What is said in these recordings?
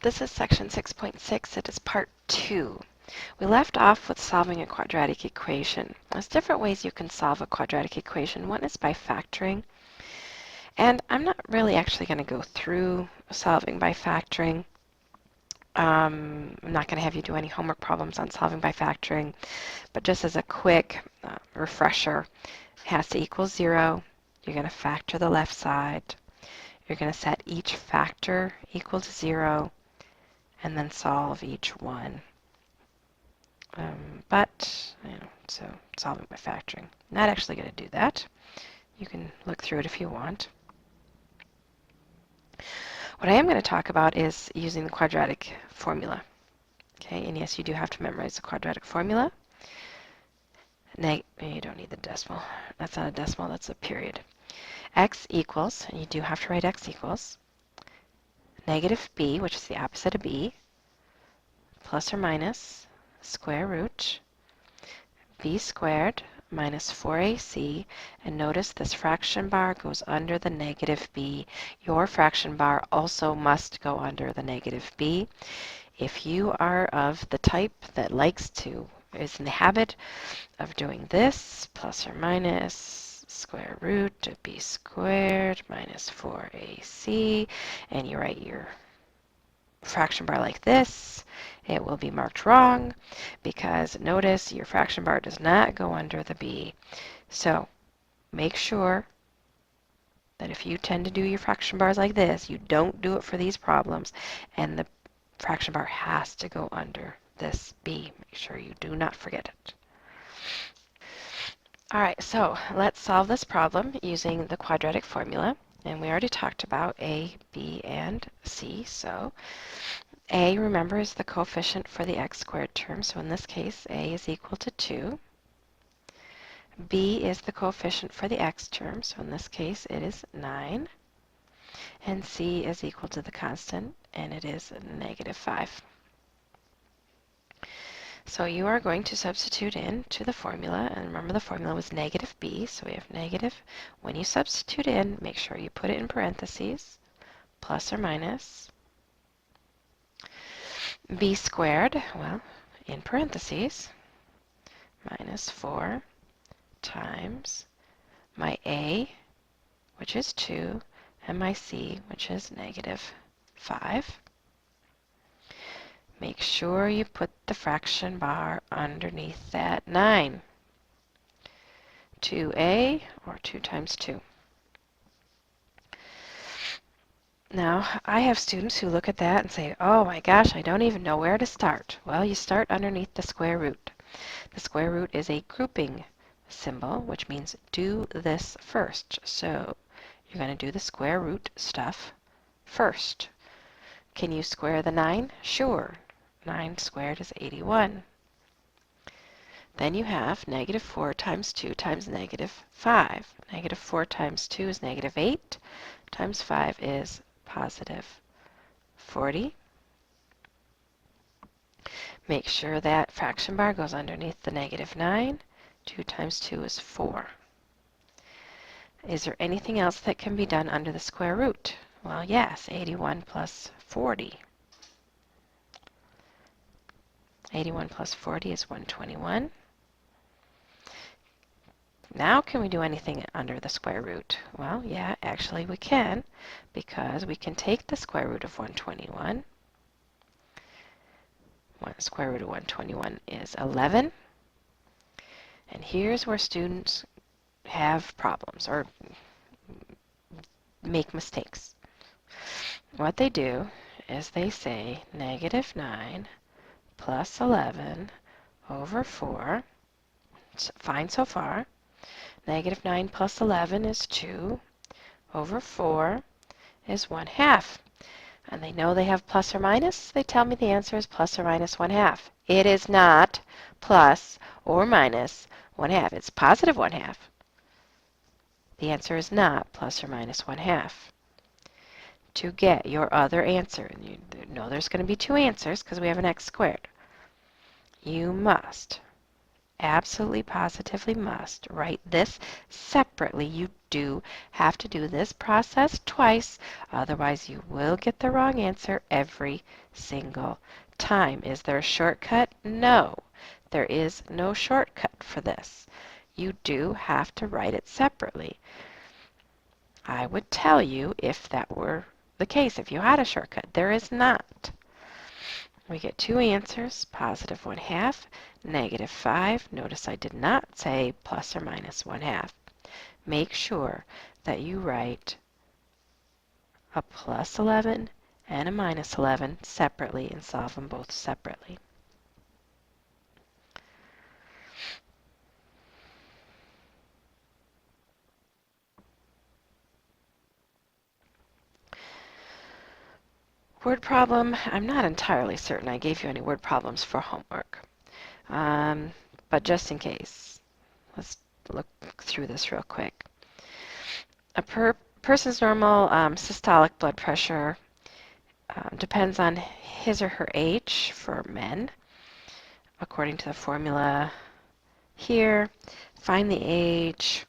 This is section 6.6. It is part 2. We left off with solving a quadratic equation. There's different ways you can solve a quadratic equation. One is by factoring. And I'm not really actually going to go through solving by factoring. I'm not going to have you do any homework problems on solving by factoring. But just as a quick refresher, it has to equal 0. You're going to factor the left side. You're going to set each factor equal to 0. And then solve each one. So solving by factoring. Not actually going to do that. You can look through it if you want. What I am going to talk about is using the quadratic formula. Okay, and yes, you do have to memorize the quadratic formula. You don't need the decimal. That's not a decimal, that's a period. X equals, and you do have to write x equals, negative b, which is the opposite of b, plus or minus square root b squared minus 4ac, and notice this fraction bar goes under the negative b. Your fraction bar also must go under the negative b. If you are of the type that is in the habit of doing this, plus or minus square root of b squared minus 4ac, and you write your fraction bar like this, it will be marked wrong because notice your fraction bar does not go under the b. So make sure that if you tend to do your fraction bars like this, you don't do it for these problems, and the fraction bar has to go under this b. Make sure you do not forget it. Alright, so let's solve this problem using the quadratic formula. And we already talked about a, b, and c, so a, remember, is the coefficient for the x squared term, so in this case, a is equal to 2. B is the coefficient for the x term, so in this case, it is 9. And c is equal to the constant, and it is negative 5. So you are going to substitute in to the formula, and remember the formula was negative b, so we have negative. When you substitute in, make sure you put it in parentheses, plus or minus b squared, well, in parentheses, minus 4 times my a, which is 2, and my c, which is negative 5. Make sure you put the fraction bar underneath that 9. 2a, or 2 times 2. Now, I have students who look at that and say, oh my gosh, I don't even know where to start. Well, you start underneath the square root. The square root is a grouping symbol, which means do this first. So you're going to do the square root stuff first. Can you square the 9? Sure. 9 squared is 81. Then you have negative 4 times 2 times negative 5. Negative 4 times 2 is negative 8, times 5 is positive 40. Make sure that fraction bar goes underneath the negative 9. 2 times 2 is 4. Is there anything else that can be done under the square root? Well, yes, 81 plus 40. 81 plus 40 is 121. Now can we do anything under the square root? Well, yeah, actually we can, because we can take the square root of 121. Square root of 121 is 11. And here's where students have problems or make mistakes. What they do is they say negative 9 plus 11 over 4. Fine so far. Negative 9 plus 11 is 2 over 4 is 1/2. And they know they have plus or minus. They tell me the answer is plus or minus 1/2. It is not plus or minus 1/2. It's positive 1/2. The answer is not plus or minus 1/2. To get your other answer, and you know there's going to be two answers because we have an x squared, you must absolutely positively must write this separately. You do have to do this process twice, otherwise you will get the wrong answer every single time. Is there a shortcut? No, there is no shortcut for this. You do have to write it separately. I would tell you if that were the case, if you had a shortcut. There is not. We get two answers, positive 1/2, negative 5. Notice I did not say plus or minus 1/2. Make sure that you write a plus 11 and a minus 11 separately and solve them both separately. Word problem, I'm not entirely certain I gave you any word problems for homework. But just in case, let's look through this real quick. A person's normal systolic blood pressure depends on his or her age for men, according to the formula here. Find the age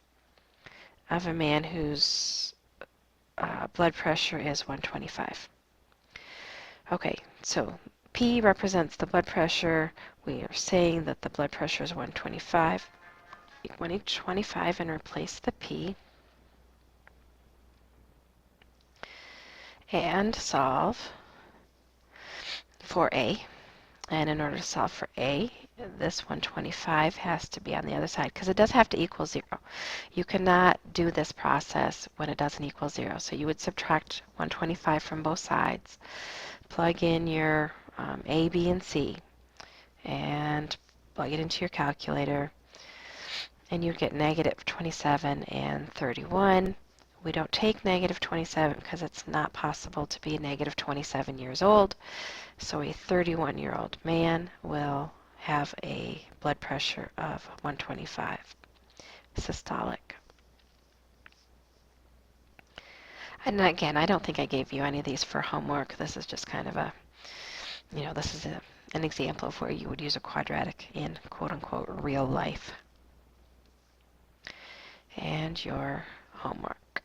of a man whose blood pressure is 125. Okay, so P represents the blood pressure. We are saying that the blood pressure is 125. 125 and replace the P. And solve for A. And in order to solve for A, this 125 has to be on the other side because it does have to equal 0. You cannot do this process when it doesn't equal 0. So you would subtract 125 from both sides, plug in your A, B, and C, and plug it into your calculator, and you'd get negative 27 and 31. We don't take negative 27 because it's not possible to be negative 27 years old. So a 31-year-old man will have a blood pressure of 125 systolic. And again, I don't think I gave you any of these for homework. This is just kind of a, this is an example of where you would use a quadratic in quote-unquote real life. And your homework.